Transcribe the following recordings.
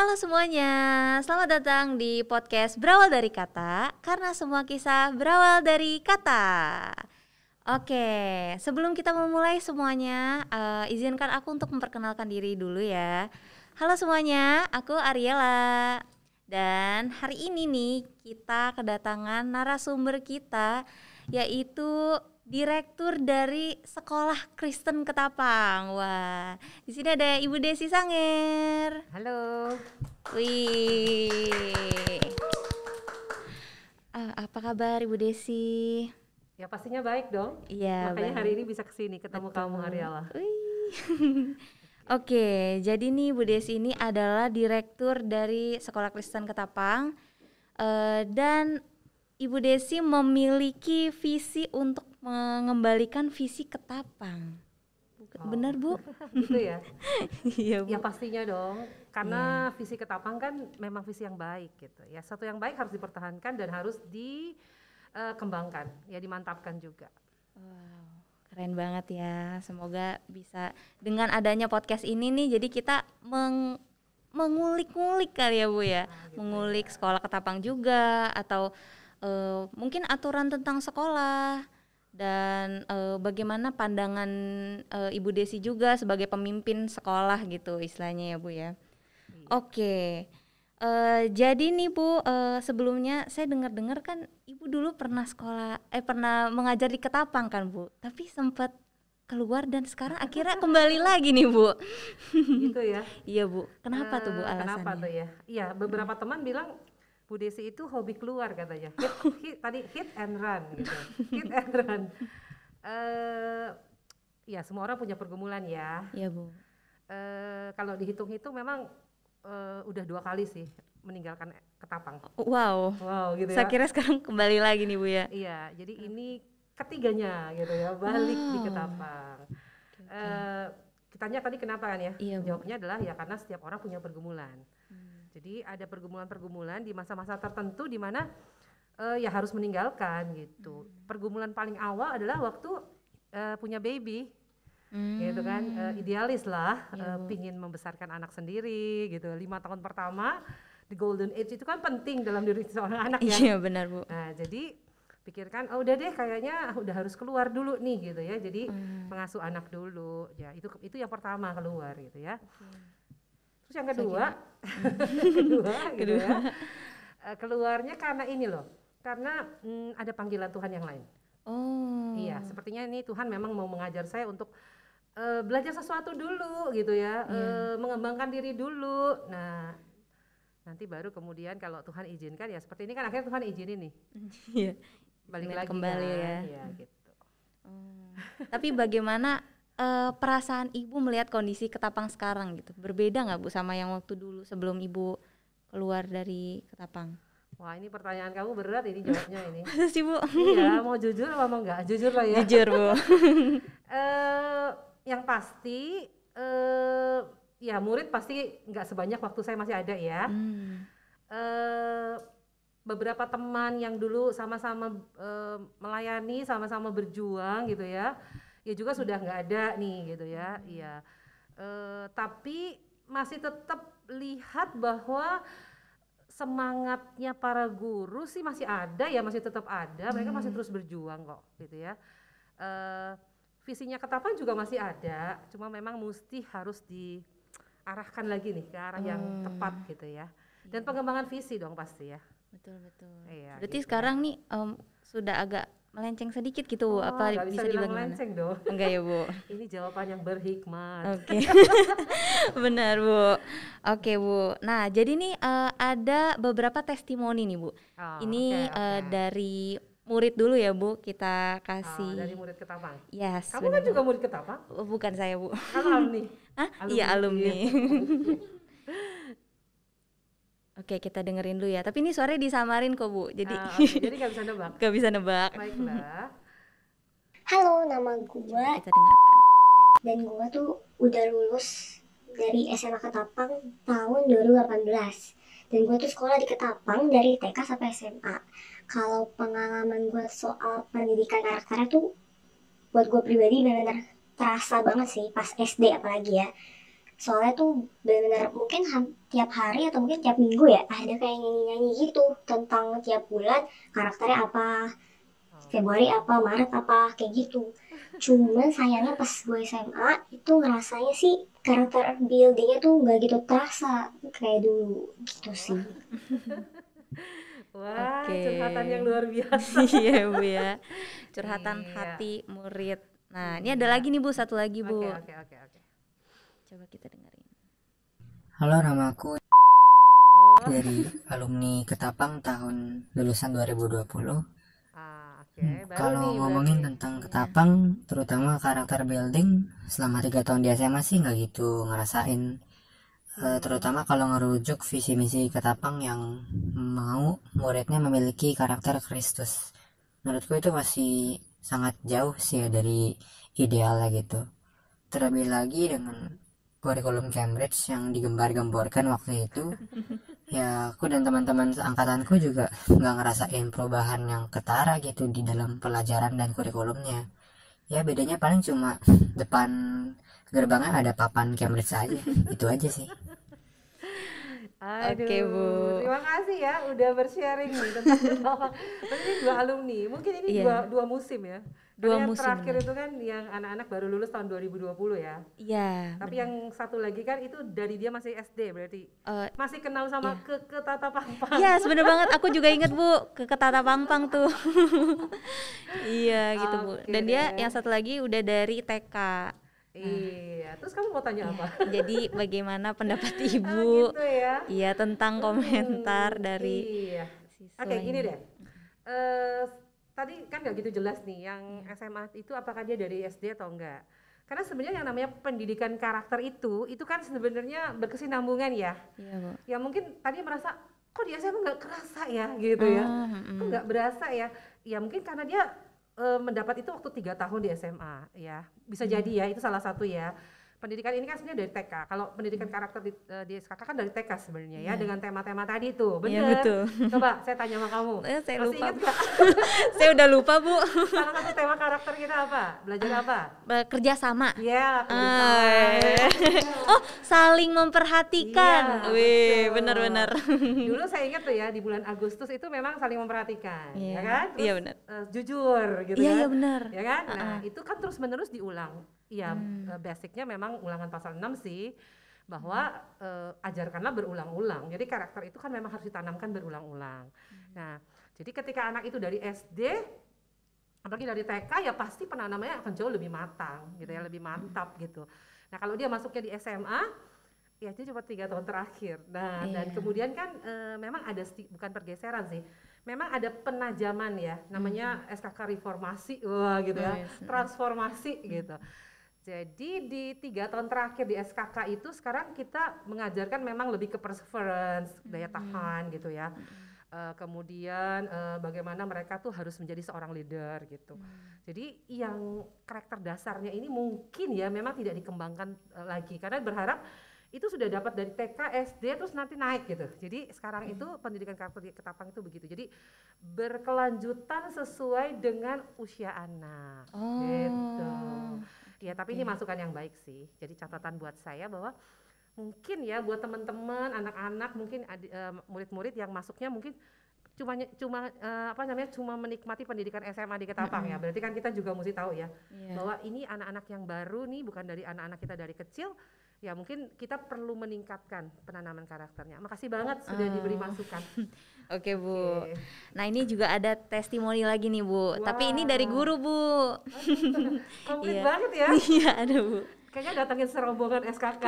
Halo semuanya, selamat datang di podcast Berawal dari Kata, karena semua kisah berawal dari kata. Oke, sebelum kita memulai semuanya, izinkan aku untuk memperkenalkan diri dulu ya. Halo semuanya, aku Ariela. Dan hari ini nih kita kedatangan narasumber kita, yaitu Direktur dari Sekolah Kristen Ketapang. Wah, di sini ada Ibu Desi Sanger. Halo. Wih. Apa kabar Ibu Desi? Ya pastinya baik dong. Iya, Makanya baik. hari ini bisa kesini ketemu kamu Ariela. Wih. Oke, jadi nih Bu Desi ini adalah Direktur dari Sekolah Kristen Ketapang. Dan Ibu Desi memiliki visi untuk mengembalikan visi Ketapang. Benar Bu? Gitu ya. Iya Bu. Ya pastinya dong. Karena visi Ketapang kan memang visi yang baik gitu. Ya satu yang baik harus dipertahankan dan harus dikembangkan, ya dimantapkan juga. Wow, keren banget ya. Semoga bisa dengan adanya podcast ini nih, jadi kita mengulik-ngulik kali ya Bu ya. Gitu Mengulik ya. sekolah Ketapang juga, atau mungkin aturan tentang sekolah dan bagaimana pandangan Ibu Desi juga sebagai pemimpin sekolah gitu istilahnya ya Bu ya. Iya. Oke. Jadi nih Bu, sebelumnya saya dengar-dengar kan Ibu dulu pernah pernah mengajar di Ketapang kan Bu, tapi sempat keluar dan sekarang akhirnya kembali lagi nih Bu. Gitu ya. Iya Bu, kenapa tuh Bu alasannya? Kenapa tuh ya? Iya, beberapa teman bilang Bu Desi itu hobi keluar katanya. Hit and run gitu. Hit and run. Ya semua orang punya pergumulan ya. Iya Bu. Kalau dihitung-hitung memang udah 2 kali sih meninggalkan Ketapang. Wow. Wow gitu Saya ya. kira sekarang kembali lagi nih Bu ya. Iya, jadi ini ketiganya gitu ya, balik di Ketapang. Kitanya tadi kenapa kan ya? Iya, Bu. Jawabnya adalah ya karena setiap orang punya pergumulan. Jadi ada pergumulan-pergumulan di masa-masa tertentu di mana ya harus meninggalkan gitu. Pergumulan paling awal adalah waktu punya baby. Gitu kan, idealis lah, pingin membesarkan anak sendiri gitu. 5 tahun pertama di golden age itu kan penting dalam diri seorang anak ya. Iya benar Bu. Nah jadi pikirkan, udah deh kayaknya udah harus keluar dulu nih gitu ya. Jadi mengasuh anak dulu, ya itu yang pertama keluar gitu ya. Terus yang kedua, gitu ya. Keluarnya karena ini loh, karena ada panggilan Tuhan yang lain. Oh. Iya, sepertinya ini Tuhan memang mau mengajar saya untuk belajar sesuatu dulu gitu ya, mengembangkan diri dulu. Nah, nanti baru kemudian kalau Tuhan izinkan ya seperti ini kan akhirnya Tuhan izinin nih. Iya. Balik lagi kembali kan, ya. Ya gitu. Tapi bagaimana perasaan Ibu melihat kondisi Ketapang sekarang gitu? Berbeda nggak Bu sama yang waktu dulu sebelum Ibu keluar dari Ketapang? Wah ini pertanyaan kamu berat ini jawabnya ini. Masa sih Bu? Iya, mau jujur apa mau enggak? Jujur lah ya. Jujur Bu. Yang pasti ya murid pasti nggak sebanyak waktu saya masih ada ya. Beberapa teman yang dulu sama-sama melayani, sama-sama berjuang gitu ya, ya juga sudah nggak ada nih gitu ya. Iya. Tapi masih tetap lihat bahwa semangatnya para guru sih masih ada ya, masih tetap ada. Mereka masih terus berjuang kok gitu ya. Visinya Ketapang juga masih ada, cuma memang mesti harus diarahkan lagi nih ke arah yang tepat gitu ya. Dan pengembangan visi dong pasti ya. Betul. Iya, Berarti gitu. sekarang nih sudah agak melenceng sedikit gitu. Apa Gak bisa bisa dibilang bilang melenceng dong. Enggak ya Bu? Ini jawaban yang berhikmat. Oke. Benar Bu. Oke Bu. Nah jadi nih ada beberapa testimoni nih Bu. Ini oke. dari murid dulu ya Bu, kita kasih. Dari murid Ketapang. Yes. Kamu kan juga murid Ketapang? Bukan saya Bu. Alumni. Hah? Iya alumni. Oke kita dengerin dulu ya. Tapi ini suaranya disamarin kok Bu. Jadi jadi nggak bisa nebak. Gak bisa nebak. Baiklah. Halo, nama gue Kita dengarkan. dan gue tuh udah lulus dari SMA Ketapang tahun 2018. Dan gue tuh sekolah di Ketapang dari TK sampai SMA. Kalau pengalaman gue soal pendidikan karakternya tuh buat gue pribadi benar-benar terasa banget sih pas SD apalagi ya. Soalnya tuh benar-benar mungkin tiap hari atau mungkin tiap minggu ya ada kayak nyanyi-nyanyi gitu tentang tiap bulan karakternya apa, Februari apa, Maret apa, kayak gitu. Cuman sayangnya pas gue SMA itu ngerasanya sih karakter buildingnya tuh nggak gitu terasa kayak dulu gitu sih. Wah, Oke. curhatan yang luar biasa. Iya Bu ya, curhatan Iya. hati murid. Nah ini ada lagi nih Bu, satu lagi Bu. Oke. Coba kita dengerin. Halo, nama aku Oh, dari alumni Ketapang tahun lulusan 2020. oke. Baru Kalau nih ngomongin berarti. tentang Ketapang, terutama karakter building, selama 3 tahun di SMA sih nggak gitu ngerasain. Terutama kalau ngerujuk visi misi Ketapang yang mau muridnya memiliki karakter Kristus. Menurutku itu masih sangat jauh sih ya dari idealnya gitu. Terlebih lagi dengan kurikulum Cambridge yang digembar-gemborkan waktu itu, ya aku dan teman-teman seangkatanku juga nggak ngerasain perubahan yang ketara gitu di dalam pelajaran dan kurikulumnya. Ya bedanya paling cuma depan gerbangnya ada papan Cambridge aja, itu aja sih. Aduh, Oke, Bu. terima kasih ya udah bersharing nih tentang Ketapang. Berarti ini 2 alumni, mungkin ini Iya. dua musim ya. Dua Karena yang musim, terakhir benar. itu kan yang anak-anak baru lulus tahun 2020 ya. Iya. Tapi yang satu lagi kan itu dari dia masih SD berarti. Eh, Masih kenal sama ke Tata Pangpang. Iya sebener banget, aku juga inget Bu ke Tata Pangpang tuh. Iya gitu Bu. Oke Dan dia deh. yang satu lagi udah dari TK. Iya, terus kamu mau tanya apa? Jadi bagaimana pendapat Ah, Ibu? gitu ya. Iya tentang komentar dari Iya. siswa Oke, gini ini. deh. Tadi kan nggak gitu jelas nih yang SMA itu apakah dia dari SD atau enggak. Karena sebenarnya yang namanya pendidikan karakter itu kan sebenarnya berkesinambungan ya. Iya Bu. Ya mungkin tadi merasa kok di SMA nggak kerasa ya gitu ya. Kok nggak berasa ya? Ya mungkin karena dia mendapat itu waktu 3 tahun di SMA ya. Bisa jadi ya, itu salah satu ya. Pendidikan ini kan sebenarnya dari TK. Kalau pendidikan karakter di SKK kan dari TK sebenarnya ya, dengan tema-tema tadi tuh. Iya, Bener. betul. Coba saya tanya sama kamu. Saya Masih lupa ingat Bu. nggak? Saya udah lupa Bu. Salah satu tema karakter kita apa? Belajar apa? Kerja sama. Iya, Oh, saling memperhatikan. Iya, Wih, betul. benar-benar. Dulu saya ingat tuh ya di bulan Agustus itu memang saling memperhatikan, Iya, ya kan? iya benar. Jujur gitu Iya, kan? iya benar. Ya kan? Nah, itu kan terus-menerus diulang. Iya, basicnya memang ulangan pasal 6 sih, bahwa ajarkanlah berulang-ulang. Jadi karakter itu kan memang harus ditanamkan berulang-ulang. Nah, jadi ketika anak itu dari SD, apalagi dari TK ya pasti penanamannya akan jauh lebih matang gitu ya, lebih mantap gitu. Nah, kalau dia masuknya di SMA, ya itu cuma 3 tahun terakhir. Nah, dan kemudian kan memang ada bukan pergeseran sih, memang ada penajaman ya, namanya SKK reformasi, wah gitu ya, transformasi gitu. Jadi di 3 tahun terakhir di SKK itu sekarang kita mengajarkan memang lebih ke perseverance, daya tahan gitu ya. Kemudian bagaimana mereka tuh harus menjadi seorang leader gitu. Jadi yang karakter dasarnya ini mungkin ya memang tidak dikembangkan lagi, karena berharap itu sudah dapat dari TK, SD terus nanti naik gitu. Jadi sekarang itu pendidikan karakter di Ketapang itu begitu. Jadi berkelanjutan sesuai dengan usia anak. Gitu. Ya, tapi ini masukan yang baik sih. Jadi catatan buat saya bahwa mungkin ya buat teman-teman, anak-anak, mungkin murid-murid yang masuknya mungkin cuma menikmati pendidikan SMA di Ketapang ya. Berarti kan kita juga mesti tahu ya bahwa ini anak-anak yang baru nih, bukan dari anak-anak kita dari kecil. Ya mungkin kita perlu meningkatkan penanaman karakternya. Makasih banget sudah diberi masukan. Oke Bu. Oke. Nah ini juga ada testimoni lagi nih Bu. Tapi ini dari guru Bu. Komplit Iya. banget ya. Iya ada Bu. Kayaknya datangin serombongan SKK.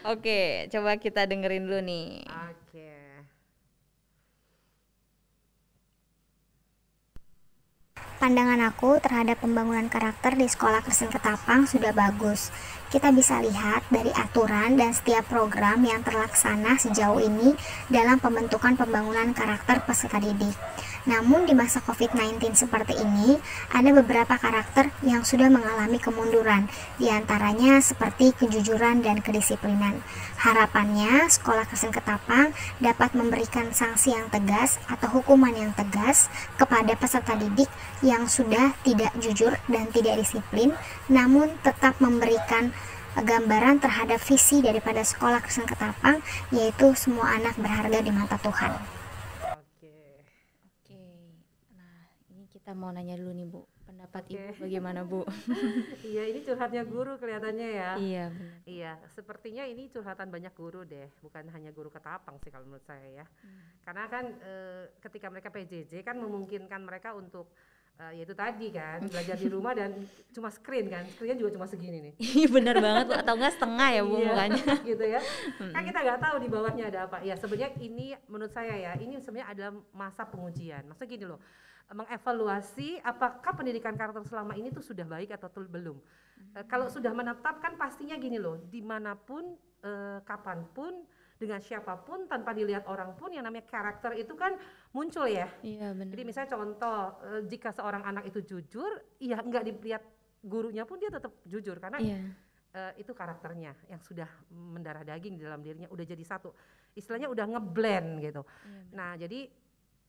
Oke, coba kita dengerin dulu nih. Oke. Pandangan aku terhadap pembangunan karakter di Sekolah Kristen Ketapang sudah bagus. Kita bisa lihat dari aturan dan setiap program yang terlaksana sejauh ini dalam pembentukan pembangunan karakter peserta didik. Namun di masa COVID-19 seperti ini, ada beberapa karakter yang sudah mengalami kemunduran, diantaranya seperti kejujuran dan kedisiplinan. Harapannya, Sekolah Kristen Ketapang dapat memberikan sanksi yang tegas atau hukuman yang tegas kepada peserta didik yang sudah tidak jujur dan tidak disiplin, namun tetap memberikan gambaran terhadap visi daripada Sekolah Kristen Ketapang, yaitu semua anak berharga di mata Tuhan. Oke. Nah, ini kita mau nanya dulu nih Bu, pendapat Oke. Ibu bagaimana Bu? Iya, ini curhatnya guru kelihatannya ya. Iya benar. Iya, sepertinya ini curhatan banyak guru deh, bukan hanya guru Ketapang sih kalau menurut saya ya. Karena kan ketika mereka PJJ kan memungkinkan mereka untuk yaitu tadi kan belajar di rumah dan cuma screennya juga cuma segini nih. Iya benar banget Bu, atau enggak setengah ya Bu Iya, mukanya. gitu ya. Kan kita nggak tahu di bawahnya ada apa. Ya sebenarnya ini menurut saya ya, ini sebenarnya adalah masa pengujian. Maksudnya gini loh, mengevaluasi apakah pendidikan karakter selama ini tuh sudah baik atau belum. Kalau sudah menetap kan pastinya gini loh, dimanapun, kapanpun, dengan siapapun, tanpa dilihat orang pun, yang namanya karakter itu kan muncul ya. Iya benar. Jadi misalnya contoh, jika seorang anak itu jujur, ya nggak dilihat gurunya pun dia tetap jujur karena Iya. itu karakternya yang sudah mendarah daging di dalam dirinya, udah jadi satu, istilahnya udah ngeblend gitu. Iya, Nah jadi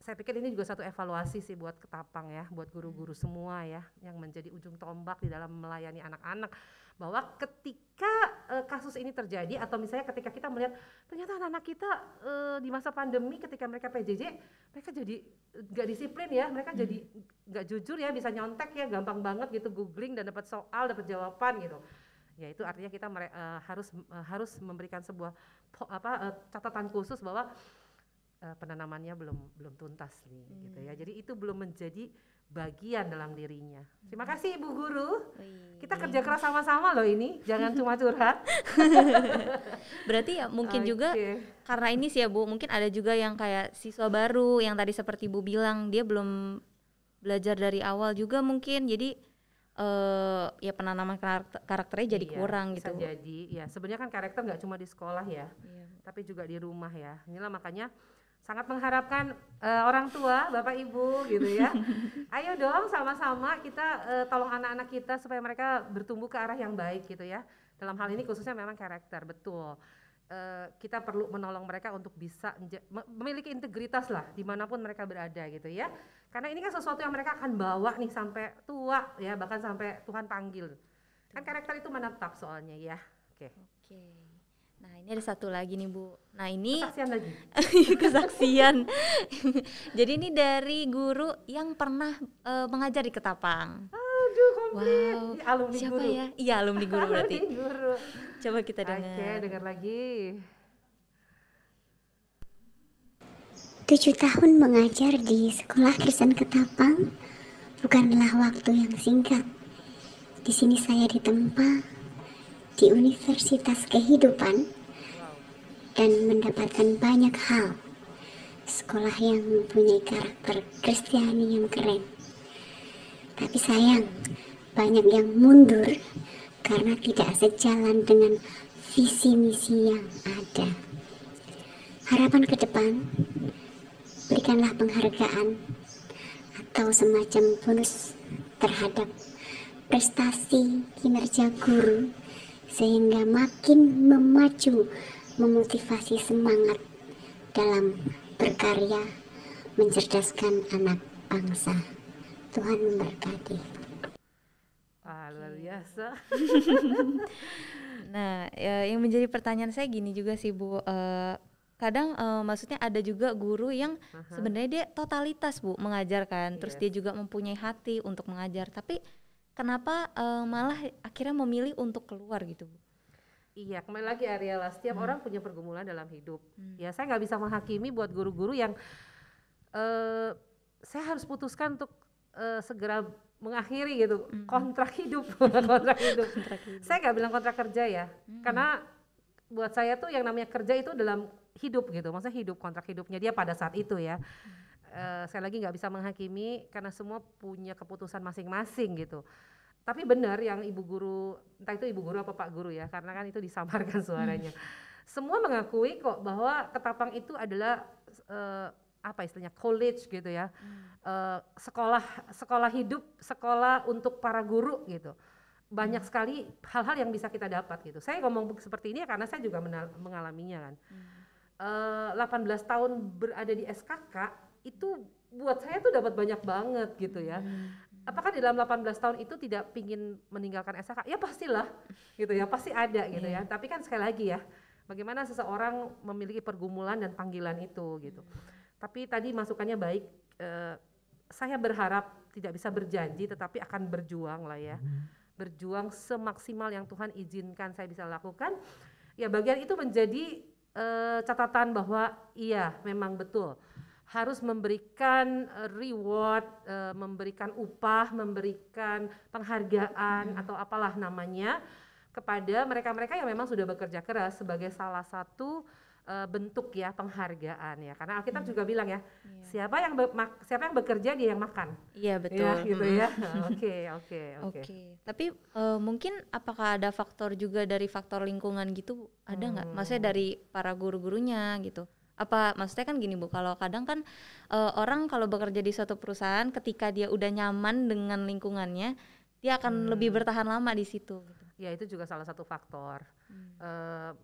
saya pikir ini juga satu evaluasi sih buat Ketapang ya, buat guru-guru semua ya, yang menjadi ujung tombak di dalam melayani anak-anak, bahwa ketika kasus ini terjadi atau misalnya ketika kita melihat ternyata anak-anak kita di masa pandemi ketika mereka PJJ, mereka jadi nggak disiplin ya, mereka jadi nggak jujur ya, bisa nyontek ya, gampang banget gitu googling dan dapat soal, dapat jawaban gitu. Ya itu artinya kita harus memberikan sebuah catatan khusus bahwa penanamannya belum tuntas nih gitu ya. Jadi itu belum menjadi bagian dalam dirinya. Terima kasih Ibu Guru. Kita kerja keras sama-sama loh ini, jangan cuma curhat. Berarti ya mungkin juga karena ini sih ya Bu, mungkin ada juga yang kayak siswa baru yang tadi seperti Bu bilang, dia belum belajar dari awal juga mungkin, jadi ya penanaman karakternya jadi kurang gitu. Bisa jadi, ya sebenarnya kan karakter nggak cuma di sekolah ya, tapi juga di rumah ya. Inilah makanya sangat mengharapkan orang tua, Bapak Ibu gitu ya. Ayo dong sama-sama kita tolong anak-anak kita supaya mereka bertumbuh ke arah yang baik gitu ya. Dalam hal ini khususnya memang karakter, betul. Kita perlu menolong mereka untuk bisa memiliki integritas lah dimanapun mereka berada gitu ya. Karena ini kan sesuatu yang mereka akan bawa nih sampai tua ya, bahkan sampai Tuhan panggil. Kan karakter itu menetap soalnya ya. Oke. Nah ini ada satu lagi nih Bu. Nah ini kesaksian lagi. kesaksian. Jadi ini dari guru yang pernah mengajar di Ketapang. Aduh komplit. Wow. Alumni Siapa guru. ya? Iya alumni guru berarti. Alumni guru. Coba kita dengar. Oke, dengar lagi. 7 tahun mengajar di Sekolah Kristen Ketapang bukanlah waktu yang singkat. Di sini saya ditempa di Universitas Kehidupan dan mendapatkan banyak hal. Sekolah yang mempunyai karakter Kristiani yang keren. Tapi sayang, banyak yang mundur karena tidak sejalan dengan visi misi yang ada. Harapan ke depan, berikanlah penghargaan atau semacam bonus terhadap prestasi kinerja guru sehingga makin memacu, memotivasi semangat dalam berkarya mencerdaskan anak bangsa. Tuhan memberkati. Luar biasa. Nah yang menjadi pertanyaan saya gini juga sih Bu, kadang maksudnya ada juga guru yang sebenarnya dia totalitas Bu mengajarkan, terus dia juga mempunyai hati untuk mengajar, tapi kenapa malah akhirnya memilih untuk keluar gitu Bu? Iya, kembali lagi Ariela, setiap orang punya pergumulan dalam hidup. Ya saya nggak bisa menghakimi buat guru-guru yang saya harus putuskan untuk segera mengakhiri gitu kontrak hidup. kontrak hidup. Saya nggak bilang kontrak kerja ya, karena buat saya tuh yang namanya kerja itu dalam hidup gitu, maksudnya hidup, kontrak hidupnya dia pada saat itu ya. Saya lagi nggak bisa menghakimi karena semua punya keputusan masing-masing gitu. Tapi benar yang ibu guru, entah itu ibu guru apa pak guru ya, karena kan itu disamarkan suaranya. Semua mengakui kok bahwa Ketapang itu adalah apa istilahnya college gitu ya, sekolah hidup, sekolah untuk para guru gitu. Banyak sekali hal-hal yang bisa kita dapat gitu. Saya ngomong seperti ini karena saya juga mengalaminya kan. 18 tahun berada di SKK itu buat saya tuh dapat banyak banget gitu ya. Apakah di dalam 18 tahun itu tidak pingin meninggalkan SHK? Ya pastilah, gitu ya, pasti ada gitu ya. Tapi kan sekali lagi ya, bagaimana seseorang memiliki pergumulan dan panggilan itu gitu. Tapi tadi masukannya baik, saya berharap tidak bisa berjanji, tetapi akan berjuang lah ya. Berjuang semaksimal yang Tuhan izinkan saya bisa lakukan. Ya bagian itu menjadi catatan bahwa iya memang betul. Harus memberikan reward, memberikan upah, memberikan penghargaan atau apalah namanya kepada mereka-mereka yang memang sudah bekerja keras sebagai salah satu bentuk ya penghargaan ya. Karena Alkitab juga bilang ya, siapa yang bekerja dia yang makan. Iya betul. Ya, gitu ya. Oke. Tapi mungkin apakah ada faktor juga dari faktor lingkungan gitu? Ada nggak? Maksudnya dari para guru-gurunya gitu? Apa maksudnya kan gini Bu, kalau kadang kan orang kalau bekerja di suatu perusahaan ketika dia udah nyaman dengan lingkungannya, dia akan lebih bertahan lama di situ gitu. Ya itu juga salah satu faktor.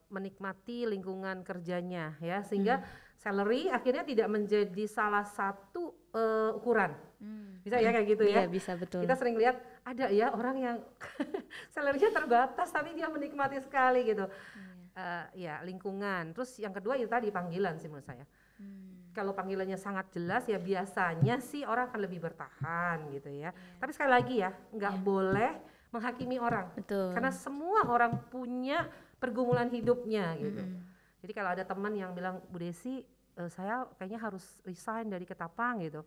Menikmati lingkungan kerjanya ya, sehingga salary akhirnya tidak menjadi salah satu ukuran. Bisa ya kayak gitu ya? Iya bisa, betul. Kita sering lihat ada ya orang yang salary-nya terbatas tapi dia menikmati sekali gitu. Ya lingkungan. Terus yang kedua itu tadi panggilan sih menurut saya. Kalau panggilannya sangat jelas ya biasanya sih orang akan lebih bertahan gitu ya. Tapi sekali lagi ya nggak boleh menghakimi orang. Betul. Karena semua orang punya pergumulan hidupnya gitu. Jadi kalau ada teman yang bilang, Bu Desi saya kayaknya harus resign dari Ketapang gitu.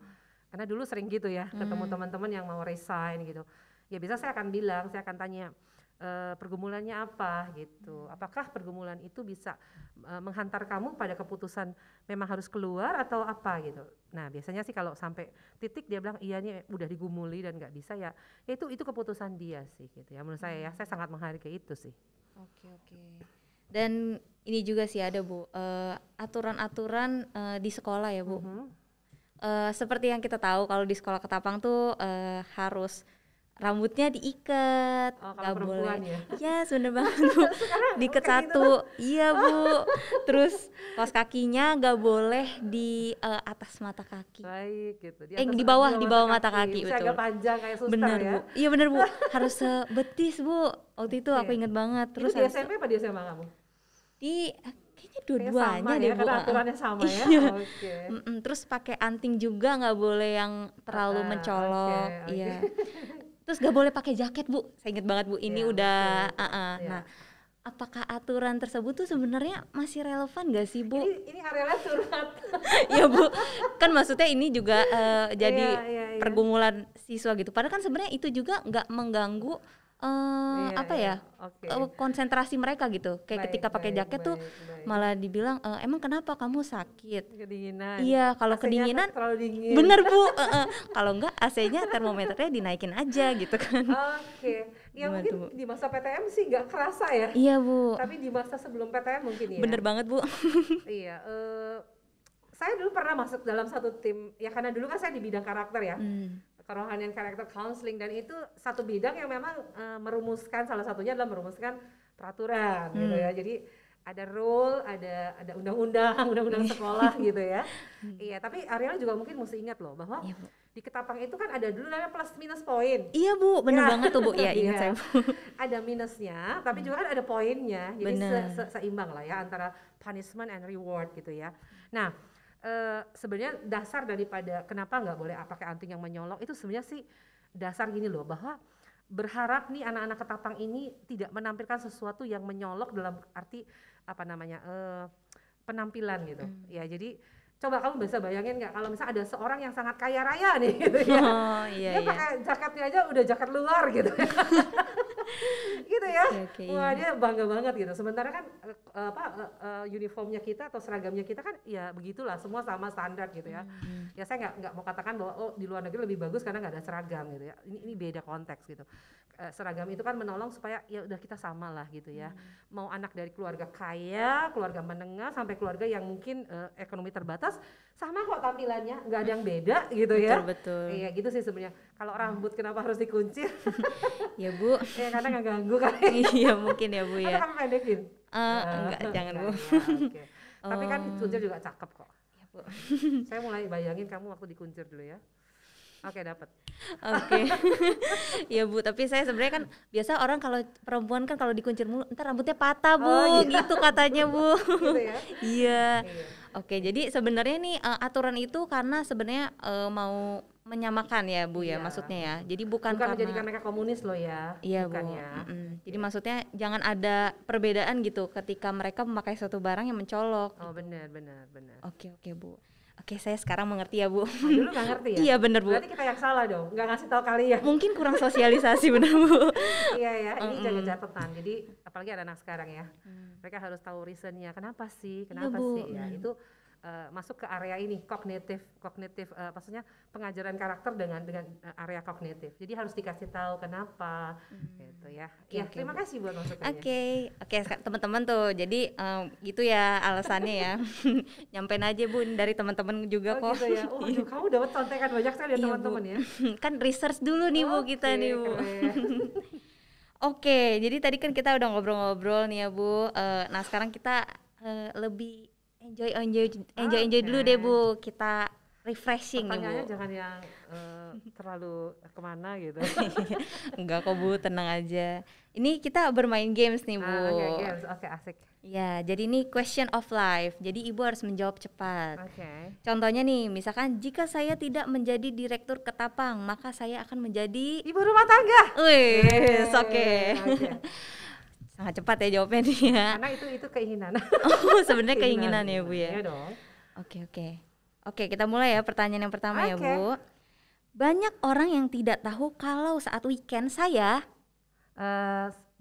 Karena dulu sering gitu ya ketemu teman-teman yang mau resign gitu. Ya bisa saya akan bilang, saya akan tanya pergumulannya apa gitu. Apakah pergumulan itu bisa menghantar kamu pada keputusan memang harus keluar atau apa gitu. Nah biasanya sih kalau sampai titik dia bilang iya nih udah digumuli dan nggak bisa ya itu keputusan dia sih gitu ya. Menurut saya ya, saya sangat menghargai itu sih. Oke. Dan ini juga sih ada Bu, aturan-aturan di sekolah ya Bu. Seperti yang kita tahu kalau di sekolah Ketapang tuh harus rambutnya diikat, nggak boleh. Ya bener banget Bu, diikat satu, iya Bu. Terus kaos kakinya nggak boleh di atas mata kaki. Baik gitu. Di bawah mata kaki betul. Agak panjang kayak suster bener, ya. Bu. Iya bener Bu, harus sebetis Bu. Waktu itu aku inget banget. Terus itu di SMP apa di SMA kamu? Kayaknya dua-duanya deh ya, Bu. Karena aturannya sama ya. Oke. Terus pakai anting juga nggak boleh yang terlalu mencolok. Iya. Terus gak boleh pakai jaket Bu, saya inget banget Bu, ini udah Nah, apakah aturan tersebut tuh sebenarnya masih relevan gak sih Bu? Ini arealnya curhat. Iya Bu, kan maksudnya ini juga jadi pergumulan siswa gitu, padahal kan sebenarnya itu juga gak mengganggu konsentrasi mereka gitu. Kayak ketika pakai jaket tuh malah dibilang emang kenapa kamu sakit? Kedinginan. Iya, kalau kedinginan terlalu dingin. Bener Bu. Kalau enggak AC-nya termometernya dinaikin aja gitu kan. Oke. Ya mungkin di masa PTM sih nggak kerasa ya. Iya Bu. Tapi di masa sebelum PTM mungkin ya. Bener banget Bu. Iya. Saya dulu pernah masuk dalam satu tim. Ya karena dulu kan saya di bidang karakter ya. Kerohanian karakter counseling, dan itu satu bidang yang memang merumuskan, salah satunya adalah merumuskan peraturan gitu ya. Jadi ada rule, ada undang-undang sekolah gitu ya. Iya, tapi Ariel juga mungkin mesti ingat loh bahwa di Ketapang itu kan ada dulu namanya plus minus poin. Iya Bu, bener banget tuh Bu. Iya ingat saya Bu. Ada minusnya, tapi juga kan ada poinnya. Jadi seimbang lah ya antara punishment and reward gitu ya. Nah, sebenarnya dasar daripada kenapa nggak boleh pakai anting yang menyolok itu sebenarnya sih dasar gini loh, bahwa berharap nih anak-anak Ketapang ini tidak menampilkan sesuatu yang menyolok dalam arti penampilan gitu. Ya jadi coba kamu bisa bayangin nggak kalau misalnya ada seorang yang sangat kaya raya nih gitu ya. Dia pakai jaketnya aja udah jaket luar gitu. Gitu ya. Wah dia bangga banget gitu. Sementara kan uniformnya kita atau seragamnya kita kan ya begitulah, semua sama standar gitu ya. Ya saya nggak mau katakan bahwa di luar negeri lebih bagus karena nggak ada seragam gitu ya. Ini beda konteks gitu. Seragam itu kan menolong supaya ya udah kita sama lah gitu ya. Mau anak dari keluarga kaya, keluarga menengah sampai keluarga yang mungkin ekonomi terbatas sama kok tampilannya, nggak ada yang beda gitu ya. Betul. Iya gitu sih sebenarnya. Kalau rambut kenapa harus dikuncir? Ya Bu. Ya karena nggak ganggu kan. Iya mungkin ya Bu ya. Atau kamu pendekin? Enggak, jangan Bu. Okay. Tapi kan kuncir juga cakep kok. Ya Bu. Saya mulai bayangin kamu waktu dikuncir dulu ya. Oke, dapat. Oke. Ya Bu, tapi saya sebenarnya kan biasa orang kalau perempuan kan kalau dikuncir mulu ntar rambutnya patah Bu, gitu katanya Bu. Gitu ya. Iya. Iya. Oke, jadi sebenarnya nih aturan itu karena sebenarnya mau menyamakan ya Bu ya, Iya. maksudnya ya. Jadi bukan karena menjadikan mereka komunis loh ya. iya bukan Bu. ya. Jadi maksudnya jangan ada perbedaan gitu ketika mereka memakai suatu barang yang mencolok. Oh, benar. Oke Bu. Oke, saya sekarang mengerti ya Bu. Dulu nggak ngerti ya? Iya bener Bu. Berarti kita yang salah dong, nggak ngasih tahu kalian. Mungkin kurang sosialisasi bener Bu. Iya ya, ini jaga catatan. Jadi apalagi ada anak sekarang ya, mereka harus tahu reasonnya. Kenapa sih? Bu. Ya itu masuk ke area ini kognitif, maksudnya pengajaran karakter dengan area kognitif. Jadi harus dikasih tahu kenapa, gitu ya. Ya, terima kasih buat masukannya. Oke, teman-teman tuh. Jadi gitu ya alasannya ya. Nyampein aja Bu dari teman-teman juga Oh kok. gitu ya. Oh, aduh, kamu dapat contekan banyak sekali ya Iya, teman-teman Bu. ya. Kan research dulu nih Bu kita nih Bu. Oke, jadi tadi kan kita udah ngobrol-ngobrol nih ya Bu. Nah sekarang kita lebih enjoy dulu deh Bu. Kita refreshing nih Bu. Pertanyaannya jangan yang terlalu kemana gitu. Enggak kok Bu, tenang aja. Ini kita bermain games nih Bu. Oke, games. Oke, asik. Ya, jadi ini question of life. Jadi Ibu harus menjawab cepat. Oke. Contohnya nih, misalkan jika saya tidak menjadi direktur Ketapang, maka saya akan menjadi Ibu rumah tangga. Wih, oke. Oke. Sangat cepat ya jawabnya nih ya. Karena itu keinginan. Oh, sebenarnya keinginan ya Bu ya. Iya dong. Oke, kita mulai ya pertanyaan yang pertama ya Bu. Banyak orang yang tidak tahu kalau saat weekend saya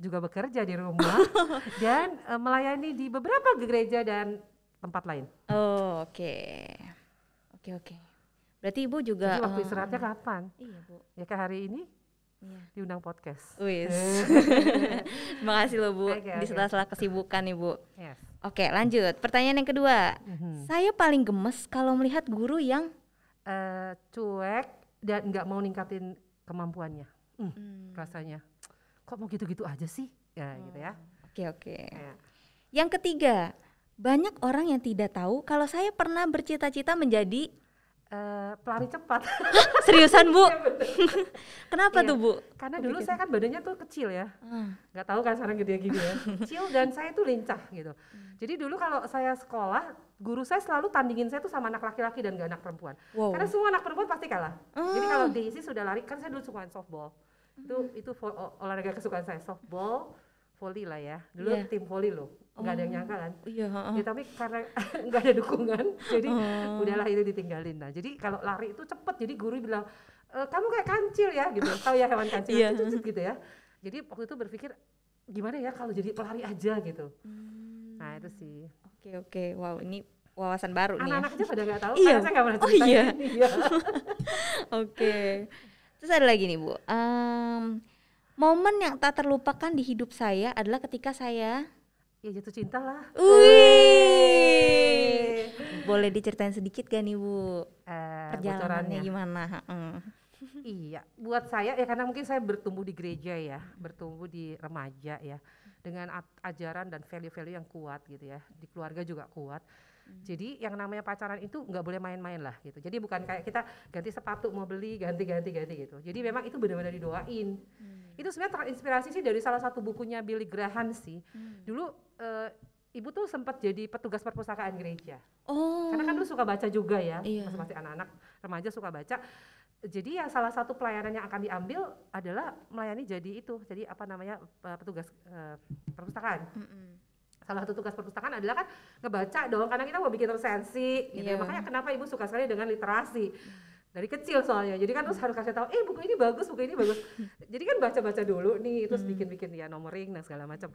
Juga bekerja di rumah dan melayani di beberapa gereja dan tempat lain. Oh, oke. Berarti Ibu juga Jadi waktu istirahatnya kapan? Iya Bu. Ya kayak hari ini Iya. diundang podcast. Wis. Terima kasih loh Bu. Oke. Di sela-sela kesibukan nih Bu. Yes. Oke, lanjut. Pertanyaan yang kedua. Saya paling gemes kalau melihat guru yang Cuek dan nggak mau ningkatin kemampuannya. Rasanya kok mau gitu-gitu aja sih? Ya gitu ya. Oke. Ya. Yang ketiga, banyak orang yang tidak tahu kalau saya pernah bercita-cita menjadi Pelari cepat. seriusan Bu? Iya, bener. Kenapa Iya. tuh Bu? Karena dulu saya kan badannya tuh kecil ya. Nggak tahu kan sekarang gede gini ya. Kecil dan saya tuh lincah gitu. Jadi dulu kalau saya sekolah, guru saya selalu tandingin saya tuh sama anak laki-laki dan gak anak perempuan. Wow. Karena semua anak perempuan pasti kalah. Jadi kalau Daisy sudah lari, kan saya dulu suka softball. Itu olahraga kesukaan saya, softball, volley lah ya. Dulu tim volley loh. Nggak ada yang nyangka kan. Iya. Ya, tapi karena nggak ada dukungan, jadi udahlah itu ditinggalin. Nah, jadi kalau lari itu cepet, jadi guru bilang, kamu kayak kancil ya gitu. Tahu ya hewan kancil gitu ya. Jadi waktu itu berpikir gimana ya kalau jadi pelari aja gitu. Nah itu sih. Oke. Wow, ini wawasan baru nih ya. Anak-anak aja pada nggak tahu, Iya. karena saya nggak pernah ceritain. Iya. Iya. Oke. Terus ada lagi nih Bu. Momen yang tak terlupakan di hidup saya adalah ketika saya Ya jatuh cinta lah. Wih. Boleh diceritain sedikit gak nih Bu? Perjalanannya bocorannya. gimana? Iya, buat saya ya karena mungkin saya bertumbuh di gereja ya, bertumbuh di remaja ya, dengan ajaran dan value-value yang kuat gitu ya, di keluarga juga kuat. Jadi yang namanya pacaran itu nggak boleh main-main lah gitu. Jadi bukan kayak kita ganti sepatu mau beli ganti gitu. Jadi memang itu benar-benar didoain. Itu sebenarnya terinspirasi sih dari salah satu bukunya Billy Graham sih. Dulu ibu tuh sempat jadi petugas perpustakaan gereja. Oh. Karena kan dulu suka baca juga ya, Iya. masih anak-anak remaja suka baca. Jadi yang salah satu pelayanan yang akan diambil adalah melayani jadi apa namanya petugas perpustakaan. Salah satu tugas perpustakaan adalah kan ngebaca dong, karena kita mau bikin resensi gitu. Iya. Makanya kenapa ibu suka sekali dengan literasi dari kecil soalnya. Jadi kan terus harus kasih tahu, buku ini bagus. Jadi kan baca-baca dulu nih, terus bikin ya numbering dan segala macam.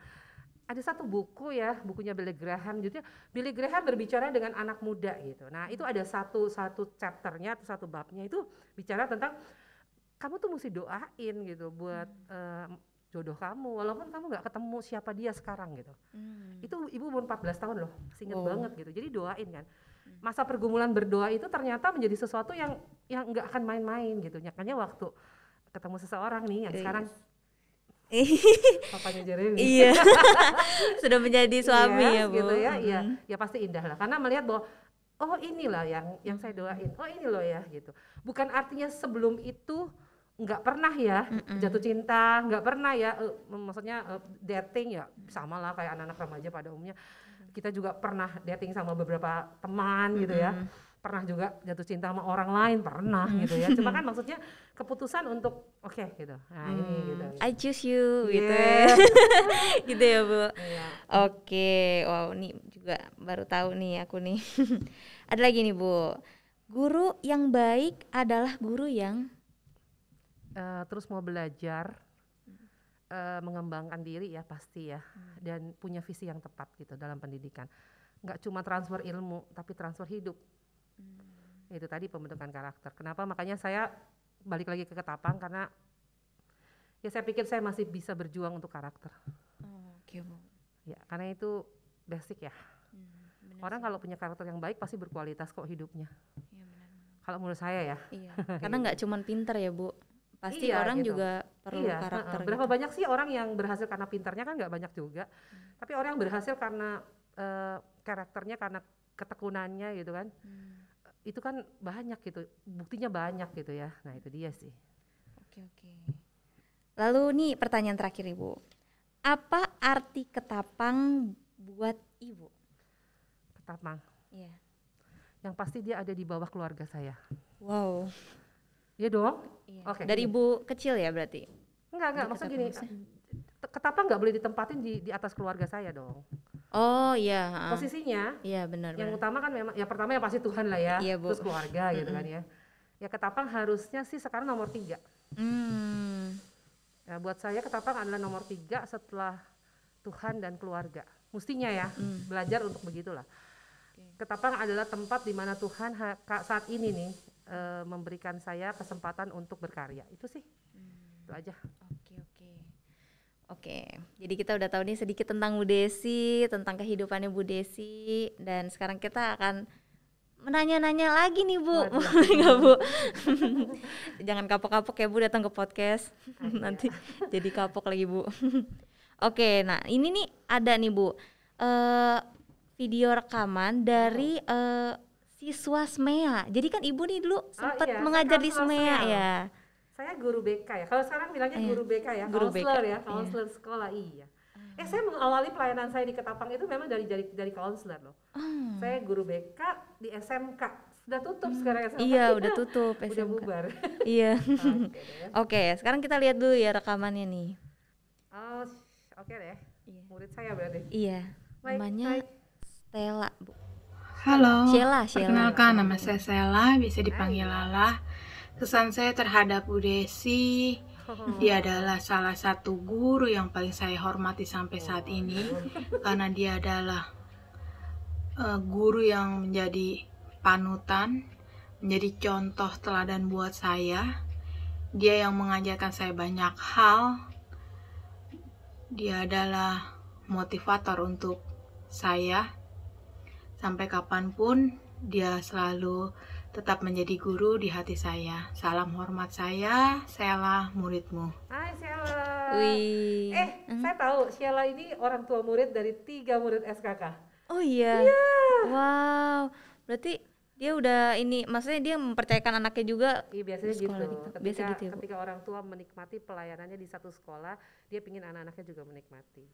Ada satu buku ya, bukunya Billy Graham. Jadi Billy Graham berbicara dengan anak muda gitu. Nah itu ada satu chapternya atau satu babnya itu bicara tentang kamu tuh mesti doain gitu buat jodoh kamu, walaupun kamu nggak ketemu siapa dia sekarang gitu. Itu ibu umur 14 tahun loh, masih inget banget gitu. Jadi doain kan. Masa pergumulan berdoa itu ternyata menjadi sesuatu yang nggak akan main-main gitu. Makanya waktu ketemu seseorang nih yang sekarang papanya Jeremy. Iya. Sudah menjadi suami ya Bu. Gitu ya, iya. Ya pasti indah lah. Karena melihat bahwa oh inilah yang saya doain, oh ini loh ya gitu. Bukan artinya sebelum itu nggak pernah ya jatuh cinta, nggak pernah ya, maksudnya dating ya sama lah kayak anak-anak remaja pada umumnya. Kita juga pernah dating sama beberapa teman gitu ya, pernah juga jatuh cinta sama orang lain, pernah gitu ya. Cuma kan maksudnya keputusan untuk oke gitu, nah ini gitu. I choose you gitu Yes. gitu ya Bu. Iya. Oke, wow nih juga baru tahu nih aku nih. Ada lagi nih Bu, guru yang baik adalah guru yang Terus mau belajar, mengembangkan diri ya pasti ya, dan punya visi yang tepat gitu dalam pendidikan. Nggak cuma transfer ilmu, tapi transfer hidup. Itu tadi pembentukan karakter. Kenapa? Makanya saya balik lagi ke Ketapang karena ya saya pikir saya masih bisa berjuang untuk karakter. Oke Bu. Ya, karena itu basic ya. Orang kalau punya karakter yang baik pasti berkualitas kok hidupnya. Iya benar. Kalau menurut saya ya. Iya. Karena nggak cuman pinter ya Bu. Pasti Iya, orang gitu. juga perlu Iya, karakter. berapa gitu. banyak sih orang yang berhasil karena pintarnya kan nggak banyak juga. Tapi orang yang berhasil karena karakternya, karena ketekunannya gitu kan. Itu kan banyak gitu, buktinya banyak gitu ya. Nah itu dia sih. Oke. Lalu nih pertanyaan terakhir Ibu. Apa arti Ketapang buat Ibu? Ketapang. Iya. Yang pasti dia ada di bawah keluarga saya. Wow. Iya dong? Iya. Oke, Dari gini. Ibu kecil ya berarti? Enggak, Di maksud Ketapang gini, maksudnya? Ketapang nggak boleh ditempatin di atas keluarga saya dong. Oh iya. Posisinya, Iya benar. yang utama kan memang, ya pertama ya pasti Tuhan lah ya, Iya, Bu. terus keluarga gitu kan ya. Ya Ketapang harusnya sih sekarang nomor 3. Ya, buat saya Ketapang adalah nomor 3 setelah Tuhan dan keluarga. Mestinya ya, belajar untuk begitulah. Ketapang adalah tempat di mana Tuhan saat ini nih memberikan saya kesempatan untuk berkarya. Itu sih, itu aja. Oke. Jadi kita udah tahu nih sedikit tentang Bu Desi, tentang kehidupannya Bu Desi, dan sekarang kita akan menanya-nanya lagi nih Bu, boleh nggak Bu? Jangan kapok-kapok ya Bu datang ke podcast, nanti jadi kapok lagi Bu. Oke, nah ini nih ada nih Bu, video rekaman dari siswa SMEA. Jadi kan Ibu nih dulu sempat iya, mengajar di saya SMEA SMEA. ya. Saya guru BK ya. Kalau sekarang bilangnya Iya. guru BK ya, Guru counselor BK, ya, counselor sekolah iya. Saya mengawali pelayanan saya di Ketapang itu memang dari counselor loh. Saya guru BK di SMK. Sudah tutup sekarang SMK. Iya, udah tutup Udah SMK. bubar. Iya. Oke deh. Oke, sekarang kita lihat dulu ya rekamannya nih. Oh, oke deh. Iya. Murid saya berarti. Iya. Baik, Namanya baik. Stella, Bu. Halo, Sheila. perkenalkan nama saya Sela, bisa dipanggil Lala. Kesan saya terhadap Bu Desi, dia adalah salah satu guru yang paling saya hormati sampai saat ini, karena dia adalah guru yang menjadi panutan, menjadi contoh teladan buat saya. Dia yang mengajarkan saya banyak hal. Dia adalah motivator untuk saya. Sampai kapanpun dia selalu tetap menjadi guru di hati saya. Salam hormat saya, Sela, muridmu. Hai Sheila. Wih. Saya tahu Sheila ini orang tua murid dari 3 murid SKK. Oh iya. Wow. Berarti dia udah ini, maksudnya dia mempercayakan anaknya juga. Iya biasanya gitu. Sekolah gitu. Biasa gitu ya, Bu? Ketika orang tua menikmati pelayanannya di satu sekolah, dia pingin anak-anaknya juga menikmati.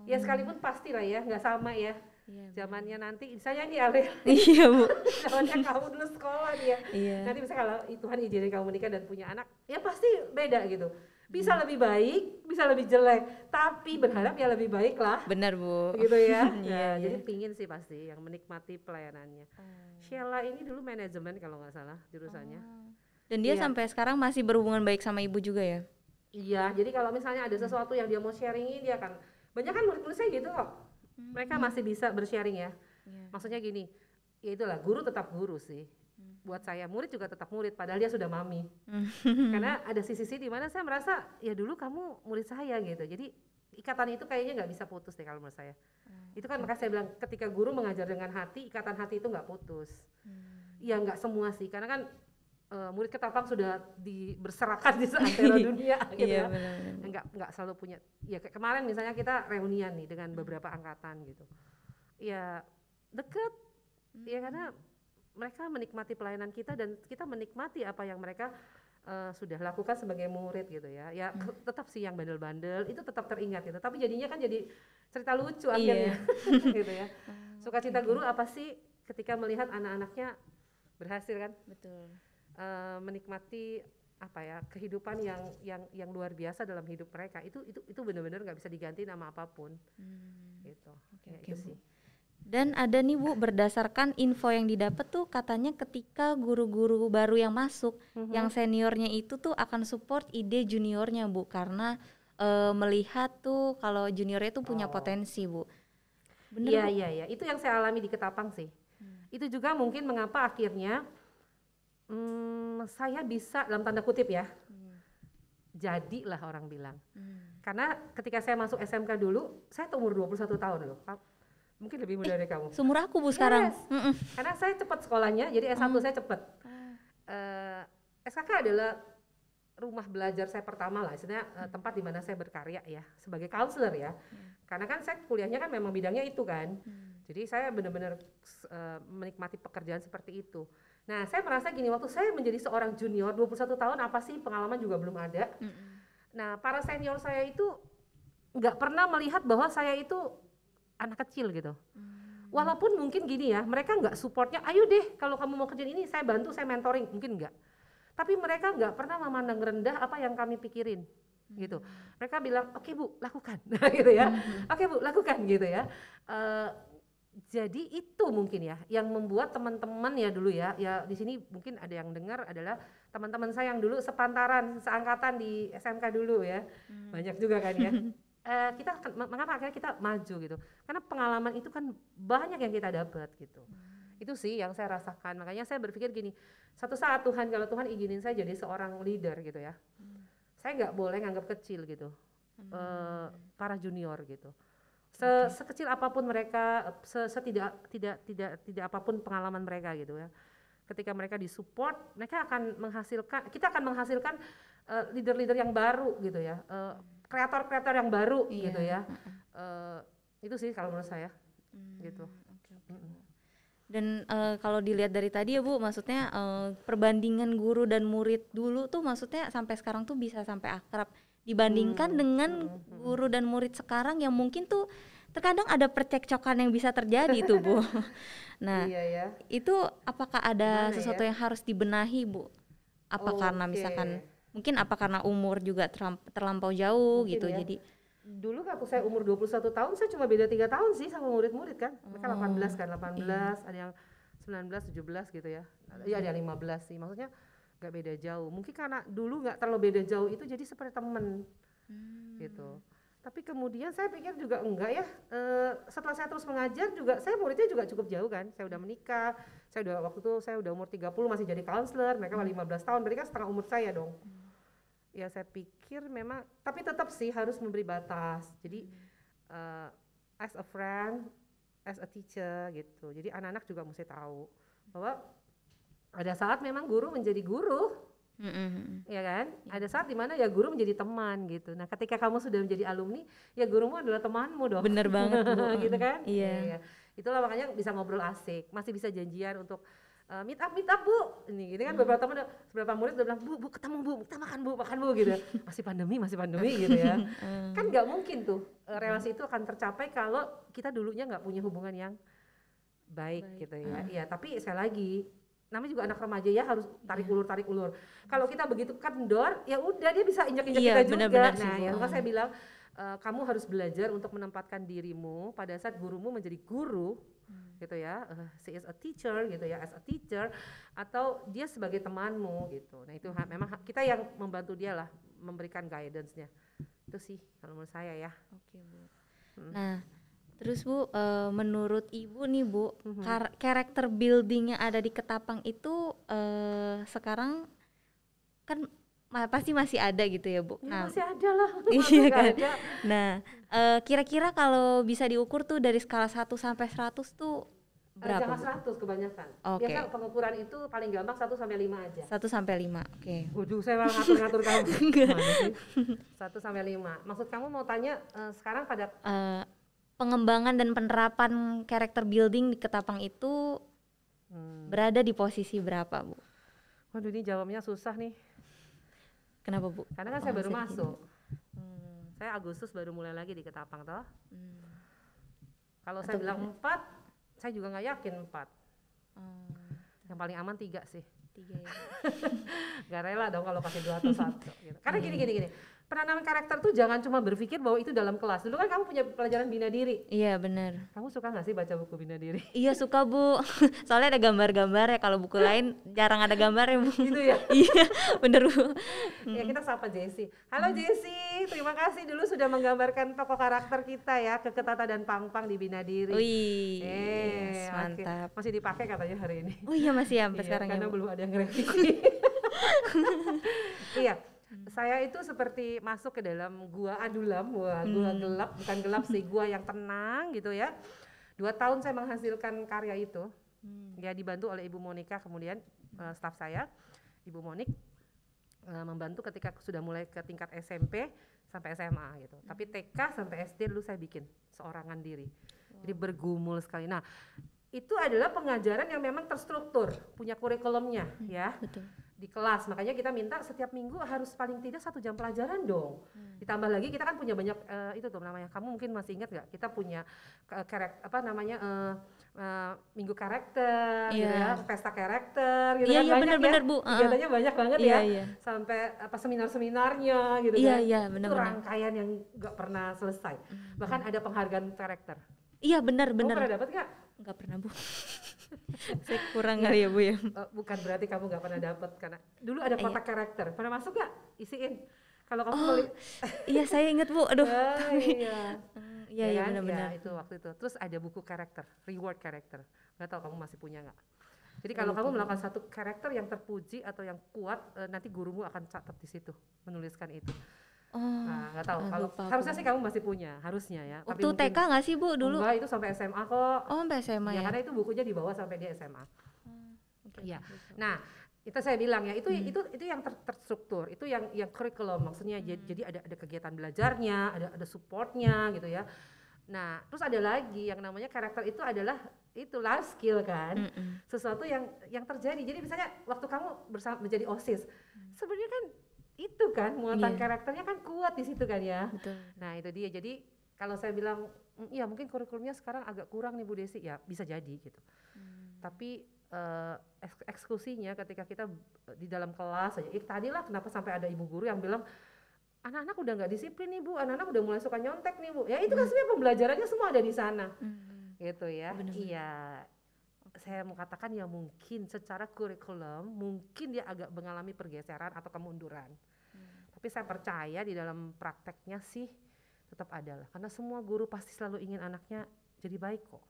Ya sekalipun pasti lah ya, nggak sama ya. Iya. Zamannya nanti, misalnya ini Ale, Iya, Bu. zamannya kamu dulu sekolah dia. Iya. Nanti misalnya kalau Tuhan izinin kamu menikah dan punya anak, ya pasti beda gitu. Bisa lebih baik, bisa lebih jelek, tapi berharap ya lebih baik lah. Benar, Bu. Gitu ya. Iya, Nah, iya. jadi pingin sih pasti yang menikmati pelayanannya. Sheila ini dulu manajemen kalau nggak salah jurusannya. Dan dia Iya. sampai sekarang masih berhubungan baik sama Ibu juga ya? Iya, jadi kalau misalnya ada sesuatu yang dia mau sharingin, dia akan, banyak kan murid-murid saya gitu kok. Mereka masih bisa bersharing ya. Iya. Maksudnya gini, ya itulah guru tetap guru sih. Buat saya murid juga tetap murid, padahal dia sudah mami. Karena ada sisi-sisi di mana saya merasa ya dulu kamu murid saya gitu. Jadi ikatan itu kayaknya nggak bisa putus deh kalau menurut saya. Itu kan makanya saya bilang ketika guru mengajar dengan hati, ikatan hati itu nggak putus. Ya nggak semua sih, karena kan murid Ketapang sudah berserakan di seantero dunia gitu Iya, ya. benar-benar. Nggak selalu punya. Ya kayak kemarin misalnya kita reunian nih dengan beberapa angkatan gitu. Ya deket. Ya karena mereka menikmati pelayanan kita dan kita menikmati apa yang mereka sudah lakukan sebagai murid gitu ya. Ya tetap sih yang bandel-bandel itu tetap teringat gitu. Tapi jadinya kan jadi cerita lucu akhirnya gitu ya. Sukacita guru apa sih ketika melihat anak-anaknya berhasil kan? Betul. Menikmati apa ya kehidupan yang luar biasa dalam hidup mereka. Itu benar-benar nggak bisa diganti nama apapun. Gitu. Ya, Oke, itu Bu. sih. Dan ada nih Bu, berdasarkan info yang didapat tuh katanya ketika guru-guru baru yang masuk, yang seniornya itu tuh akan support ide juniornya Bu, karena melihat tuh kalau juniornya tuh punya potensi Bu. Bener Iya Bu? iya. Itu yang saya alami di Ketapang sih. Itu juga mungkin mengapa akhirnya saya bisa dalam tanda kutip ya, jadilah orang bilang. Karena ketika saya masuk SMK dulu, saya tuh umur 21 tahun loh. Mungkin lebih muda dari kamu. Seumur aku Bu sekarang. Yes. Karena saya cepat sekolahnya, jadi S1 saya cepat. SKK adalah rumah belajar saya pertama lah, istilahnya tempat di mana saya berkarya ya, sebagai counselor ya. Karena kan saya kuliahnya kan memang bidangnya itu kan. Jadi saya benar-benar menikmati pekerjaan seperti itu. Nah, saya merasa gini, waktu saya menjadi seorang junior 21 tahun, apa sih pengalaman juga belum ada. Nah, para senior saya itu nggak pernah melihat bahwa saya itu anak kecil gitu. Walaupun mungkin gini ya, mereka nggak supportnya, ayo deh kalau kamu mau kerjain ini saya bantu, saya mentoring, mungkin enggak. Tapi mereka nggak pernah memandang rendah apa yang kami pikirin gitu. Mereka bilang, oke Bu, lakukan gitu ya. Oke Bu, lakukan gitu ya. Jadi itu mungkin ya yang membuat teman-teman ya dulu ya di sini mungkin ada yang dengar adalah teman-teman saya yang dulu sepantaran, seangkatan di SMK dulu ya. Banyak juga kan ya. Mengapa akhirnya kita maju gitu? Karena pengalaman itu kan banyak yang kita dapat gitu. Itu sih yang saya rasakan. Makanya saya berpikir gini, satu saat kalau Tuhan izinin saya jadi seorang leader gitu ya, saya nggak boleh nganggap kecil gitu para junior gitu. Sekecil apapun mereka, tidak apapun pengalaman mereka gitu ya. Ketika mereka disupport, kita akan menghasilkan leader-leader yang baru gitu ya. Kreator-kreator yang baru gitu ya. Itu sih kalau menurut saya gitu. Dan kalau dilihat dari tadi ya Bu, maksudnya perbandingan guru dan murid dulu tuh maksudnya sampai sekarang tuh bisa sampai akrab dibandingkan dengan guru dan murid sekarang yang mungkin tuh terkadang ada percekcokan yang bisa terjadi tuh Bu. Nah, itu apakah ada sesuatu yang harus dibenahi Bu? Apa karena misalkan mungkin karena umur juga terlampau jauh mungkin gitu ya. Jadi dulu waktu saya umur 21 tahun saya cuma beda 3 tahun sih sama murid-murid kan. Mereka 18 kan, 18, ada yang 19, 17 gitu ya. Iya ada 15 sih. Maksudnya enggak beda jauh. Mungkin karena dulu enggak terlalu beda jauh itu jadi seperti teman. Gitu. Tapi kemudian saya pikir juga enggak ya. Setelah saya terus mengajar juga saya muridnya juga cukup jauh kan. Saya udah menikah. Waktu itu saya udah umur 30 masih jadi counselor. Mereka 15 tahun. Berarti kan setengah umur saya dong. Ya saya pikir memang, tapi tetap sih harus memberi batas. Jadi as a friend, as a teacher gitu. Jadi anak-anak juga mesti tahu bahwa ada saat memang guru menjadi guru, ya kan? Ada saat dimana ya guru menjadi teman gitu. Nah ketika kamu sudah menjadi alumni, ya gurumu adalah temanmu dong. Bener banget Bu. Gitu kan? Iya. Itulah makanya bisa ngobrol asik, masih bisa janjian untuk meet up Bu. Ini kan beberapa murid udah bilang, Bu ketemu Bu, kita makan Bu gitu. Masih pandemi gitu ya. Kan nggak mungkin tuh relasi itu akan tercapai kalau kita dulunya nggak punya hubungan yang baik gitu ya. Iya, tapi sekali lagi namanya juga anak remaja ya harus tarik ulur. Kalau kita begitu kendor, ya udah dia bisa injak-injak kita juga. Benar-benar Nah, ya saya bilang kamu harus belajar untuk menempatkan dirimu pada saat gurumu menjadi guru. Gitu ya, she is a teacher gitu ya, as a teacher, atau dia sebagai temanmu gitu. Nah itu memang kita yang membantu dia lah, memberikan guidance-nya. Itu sih kalau menurut saya ya. Oke Bu. Nah terus Bu, menurut Ibu nih Bu, karakter building yang ada di Ketapang itu sekarang kan pasti masih ada gitu ya Bu. Ya, masih ada lah. Iya kan. Nah, kira-kira kalau bisa diukur tuh dari skala 1 sampai 100 tuh berapa? Jangan 100 kebanyakan. Biasa pengukuran itu paling gampang 1 sampai 5 aja. 1 sampai 5. Oke. Waduh, saya malah ngatur-ngatur kamu. Gimana sih? 1 sampai 5. Maksud kamu mau tanya sekarang pada pengembangan dan penerapan karakter building di Ketapang itu Berada di posisi berapa, Bu? Waduh, ini jawabnya susah nih. Kenapa, Bu? Karena kan saya baru sedikit. masuk. Saya Agustus baru mulai lagi di Ketapang toh. Kalau saya bilang 4, saya juga nggak yakin 4. Yang paling aman 3 sih. 3 ya. Gak rela dong kalau kasih 2 atau 1 gitu. Karena gini. Penanaman karakter tuh jangan cuma berpikir bahwa itu dalam kelas. Dulu kan kamu punya pelajaran bina diri. Iya, benar. Kamu suka gak sih baca buku bina diri? Iya, suka, Bu. Soalnya ada gambar-gambar ya. Kalau buku lain jarang ada gambar ya, Bu. Gitu ya? Iya, bener, Bu. Ya, kita sapa Jessie. Halo Jessie, terima kasih dulu sudah menggambarkan tokoh karakter kita ya, Keke, Tata dan Pang-Pang di bina diri. Wih, yes, mantap. Masih dipakai katanya hari ini. Oh iya, masih ya sampai Iya, sekarang ya, karena Bu. belum ada yang revisi. Iya, saya itu seperti masuk ke dalam gua adulam, gua gelap, bukan gelap sih, gua yang tenang gitu ya. 2 tahun saya menghasilkan karya itu, ya dibantu oleh Ibu Monika, kemudian staf saya, Ibu Monik membantu ketika sudah mulai ke tingkat SMP sampai SMA gitu. Tapi TK sampai SD dulu saya bikin seorangan diri, jadi bergumul sekali. Nah, itu adalah pengajaran yang memang terstruktur, punya kurikulumnya ya. Betul. Di kelas, makanya kita minta setiap minggu harus paling tidak 1 jam pelajaran dong. Ditambah lagi kita kan punya banyak itu tuh namanya, kamu mungkin masih ingat nggak? Kita punya minggu karakter, gitu ya, pesta karakter, gitu Iya, kan iya, banyak benar-benar, ya. Bu. Kegiatannya banyak banget Iya, ya. iya. Sampai seminar-seminarnya gitu Iya, kan. iya, Itu benar-benar. rangkaian yang nggak pernah selesai. Bahkan ada penghargaan karakter. Iya, benar. Kamu pernah dapat nggak? Enggak pernah, Bu. Saya kurang kali ya, Bu ya. Bukan berarti kamu nggak pernah dapat, karena dulu ada kotak karakter. Pernah masuk nggak? Isiin. Kalau kamu beli, Iya, saya ingat, Bu. Aduh. iya. Iya, Ya iya, kan? benar-benar. Ya, itu waktu itu. Terus ada buku karakter, reward karakter. Nggak tahu kamu masih punya nggak? Jadi kalau kamu melakukan satu karakter yang terpuji atau yang kuat, nanti gurumu akan catat di situ, menuliskan itu. Nah, nggak tahu. Kalau lupa harusnya aku. sih kamu masih punya, harusnya ya. Waktu TK nggak sih, Bu, dulu? Enggak, itu sampai SMA kok. Oh, sampai SMA Ya, ya. karena itu bukunya dibawa sampai dia SMA. Oke, Iya. oke. Nah, itu saya bilang ya, itu yang terstruktur, itu yang kurikulum, maksudnya jadi ada kegiatan belajarnya, ada supportnya gitu ya. Nah, terus ada lagi yang namanya karakter itu adalah itu life skill kan, sesuatu yang terjadi. Jadi misalnya waktu kamu menjadi OSIS, sebenarnya kan itu kan muatan karakternya kan kuat di situ kan ya. Betul. Nah, itu dia. Jadi kalau saya bilang, ya mungkin kurikulumnya sekarang agak kurang nih Bu Desi, ya bisa jadi gitu. Tapi eksekusinya ketika kita di dalam kelas aja, tadilah kenapa sampai ada ibu guru yang bilang, anak-anak udah nggak disiplin nih Bu, anak-anak udah mulai suka nyontek nih Bu. Ya itu kan sebenarnya pembelajarannya semua ada di sana, gitu ya. Iya, saya mau katakan ya mungkin secara kurikulum mungkin dia agak mengalami pergeseran atau kemunduran. Tapi saya percaya di dalam prakteknya sih tetap ada lah, karena semua guru pasti selalu ingin anaknya jadi baik kok.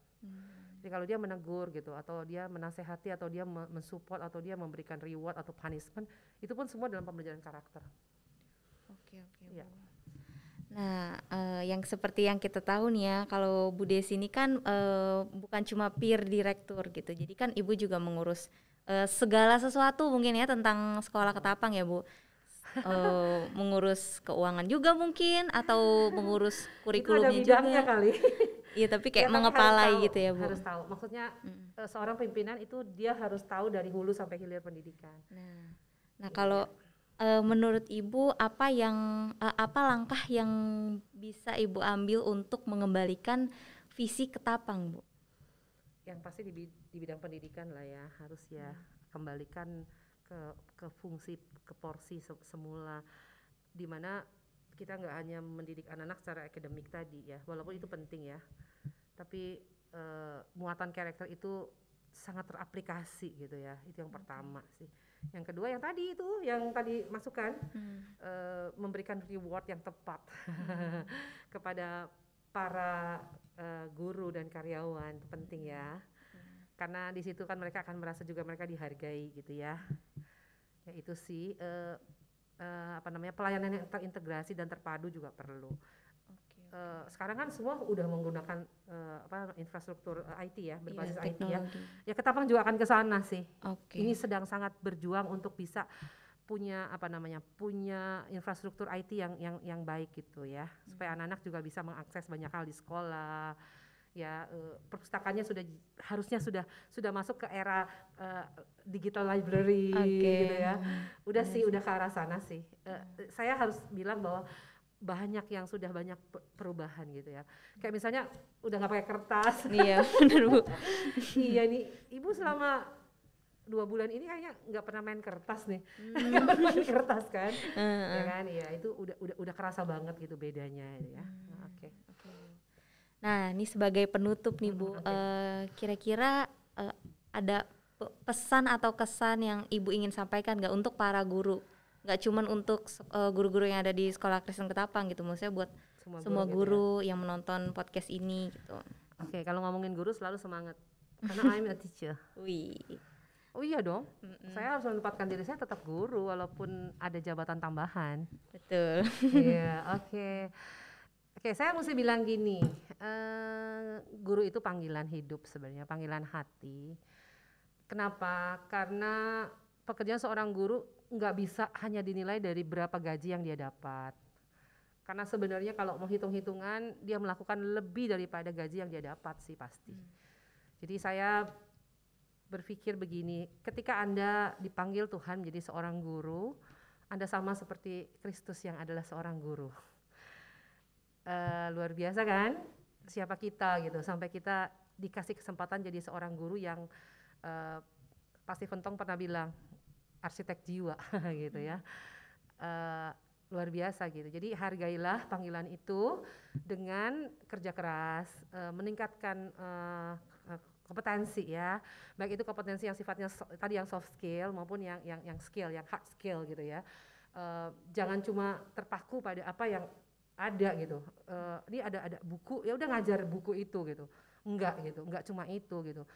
Jadi kalau dia menegur gitu, atau dia menasehati, atau dia mensupport, atau dia memberikan reward atau punishment, itu pun semua dalam pembelajaran karakter. Oke. Ya. Nah, yang seperti yang kita tahu nih ya, kalau Bu Desi ini kan bukan cuma peer direktur gitu. Jadi kan Ibu juga mengurus segala sesuatu mungkin ya tentang sekolah Ketapang ya, Bu. Mengurus keuangan juga mungkin, atau mengurus kurikulumnya itu ada bidangnya juga. kali. Iya, tapi kayak Dia kan mengepalai harus tahu, gitu ya, Bu. Harus tahu. Maksudnya seorang pimpinan itu dia harus tahu dari hulu sampai hilir pendidikan. Nah, kalau menurut Ibu apa langkah yang bisa Ibu ambil untuk mengembalikan visi Ketapang, Bu? Yang pasti di bidang pendidikan lah ya, harus ya kembalikan ke fungsi, ke porsi semula, di mana kita nggak hanya mendidik anak-anak secara akademik tadi ya, walaupun itu penting ya, tapi muatan karakter itu sangat teraplikasi gitu ya, itu yang pertama sih. Yang kedua yang tadi masukan, memberikan reward yang tepat kepada para guru dan karyawan, itu penting ya, karena di situ kan mereka akan merasa juga mereka dihargai gitu ya. Ya itu sih pelayanan yang terintegrasi dan terpadu juga perlu. Sekarang kan semua udah menggunakan infrastruktur IT ya, berbasis IT ya. Ya Ketapang juga akan ke sana sih. Ini sedang sangat berjuang untuk bisa punya punya infrastruktur IT yang baik gitu ya, supaya anak-anak juga bisa mengakses banyak hal di sekolah. ya perpustakaannya harusnya sudah masuk ke era digital library gitu ya. Udah sih, udah ke arah sana sih. Saya harus bilang bahwa banyak yang sudah banyak perubahan gitu ya. Kayak misalnya udah nggak pakai kertas. Iya benar Bu. Iya nih, Ibu selama 2 bulan ini kayaknya nggak pernah main kertas nih. Nggak pernah main kertas kan? Ya kan, ya itu udah kerasa banget gitu bedanya ya. Oke. Nah, ini sebagai penutup nih Bu, kira-kira ada pesan atau kesan yang Ibu ingin sampaikan nggak untuk para guru? Nggak cuman untuk guru-guru yang ada di Sekolah Kristen Ketapang gitu, maksudnya buat semua guru yang menonton podcast ini gitu. Oke, kalau ngomongin guru selalu semangat, karena I'm a teacher. Wih. Oh iya dong, saya harus menempatkan diri saya tetap guru walaupun ada jabatan tambahan. Betul. Iya, oke. Oke, saya mesti bilang gini, guru itu panggilan hidup sebenarnya, panggilan hati. Kenapa? Karena pekerjaan seorang guru nggak bisa hanya dinilai dari berapa gaji yang dia dapat. Karena sebenarnya kalau mau hitung-hitungan, dia melakukan lebih daripada gaji yang dia dapat sih pasti. Jadi saya berpikir begini, ketika Anda dipanggil Tuhan menjadi seorang guru, Anda sama seperti Kristus yang adalah seorang guru. Luar biasa kan, siapa kita gitu, sampai kita dikasih kesempatan jadi seorang guru yang pasti Ventong pernah bilang arsitek jiwa gitu ya. Luar biasa gitu. Jadi hargailah panggilan itu dengan kerja keras, meningkatkan kompetensi ya, baik itu kompetensi yang sifatnya tadi yang soft skill maupun yang skill, yang hard skill gitu ya. Jangan cuma terpaku pada apa yang ada gitu. Ini ada buku, ya udah ngajar buku itu gitu. Enggak gitu, enggak cuma itu gitu.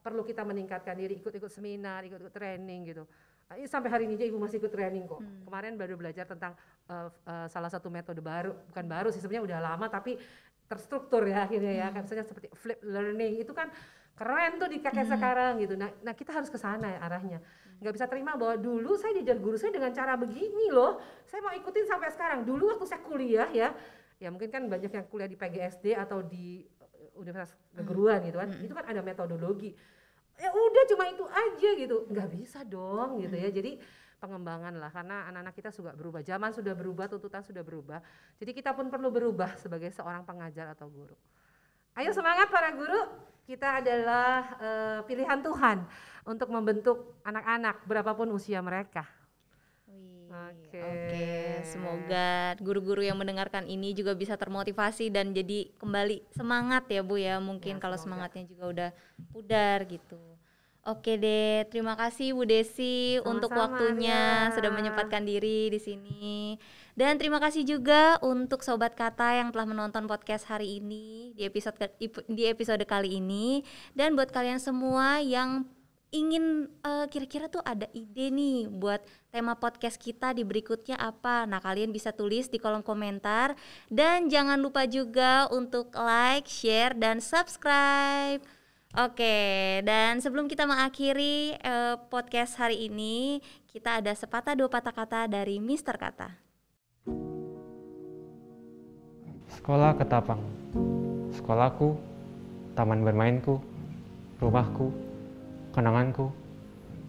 Perlu kita meningkatkan diri, ikut seminar, ikut training gitu. Sampai hari ini aja Ibu masih ikut training kok. Kemarin baru belajar tentang salah satu metode baru, bukan baru sih sebenarnya udah lama tapi terstruktur ya akhirnya ya. Kan misalnya seperti flip learning itu kan keren tuh di kakek sekarang gitu. Nah kita harus ke sana ya arahnya. Nggak bisa terima bahwa dulu saya diajar guru saya dengan cara begini loh. Saya mau ikutin sampai sekarang. Dulu waktu saya kuliah ya mungkin kan banyak yang kuliah di PGSD atau di Universitas Keguruan gitu kan. Itu kan ada metodologi. Ya udah cuma itu aja gitu. Nggak bisa dong gitu ya. Jadi pengembangan lah, karena anak-anak kita juga berubah. Zaman sudah berubah, tuntutan sudah berubah. Jadi kita pun perlu berubah sebagai seorang pengajar atau guru. Ayo semangat para guru. Kita adalah pilihan Tuhan untuk membentuk anak-anak berapapun usia mereka. Oke, semoga guru-guru yang mendengarkan ini juga bisa termotivasi dan jadi kembali semangat ya Bu ya. Mungkin kalau semangatnya juga udah pudar gitu. Oke deh, terima kasih Bu Desi untuk waktunya sudah menyempatkan diri di sini. Dan terima kasih juga untuk Sobat Kata yang telah menonton podcast hari ini di episode kali ini. Dan buat kalian semua yang ingin kira-kira tuh ada ide nih buat tema podcast kita di berikutnya apa. Nah kalian bisa tulis di kolom komentar. Dan jangan lupa juga untuk like, share, dan subscribe. Oke, dan sebelum kita mengakhiri podcast hari ini, kita ada sepatah dua patah kata dari Mr. Kata. Sekolah Ketapang, sekolahku, taman bermainku, rumahku, kenanganku,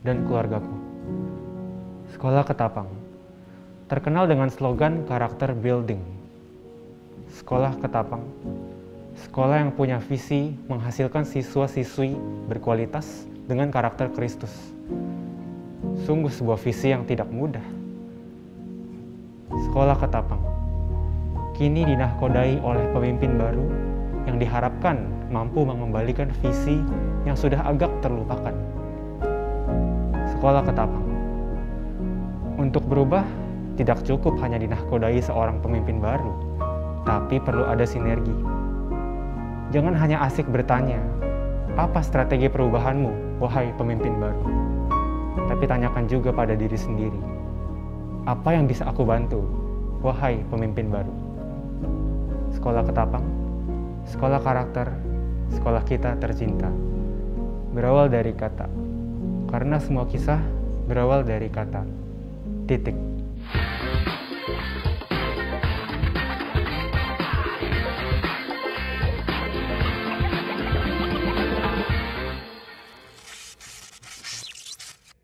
dan keluargaku. Sekolah Ketapang, terkenal dengan slogan karakter building. Sekolah Ketapang, sekolah yang punya visi menghasilkan siswa-siswi berkualitas dengan karakter Kristus. Sungguh sebuah visi yang tidak mudah. Sekolah Ketapang kini dinahkodai oleh pemimpin baru yang diharapkan mampu mengembalikan visi yang sudah agak terlupakan. Sekolah Ketapang, untuk berubah tidak cukup hanya dinahkodai seorang pemimpin baru, tapi perlu ada sinergi. Jangan hanya asik bertanya, apa strategi perubahanmu, wahai pemimpin baru? Tapi tanyakan juga pada diri sendiri, apa yang bisa aku bantu, wahai pemimpin baru? Sekolah Ketapang, sekolah karakter, sekolah kita tercinta. Berawal dari kata, karena semua kisah berawal dari kata. Titik.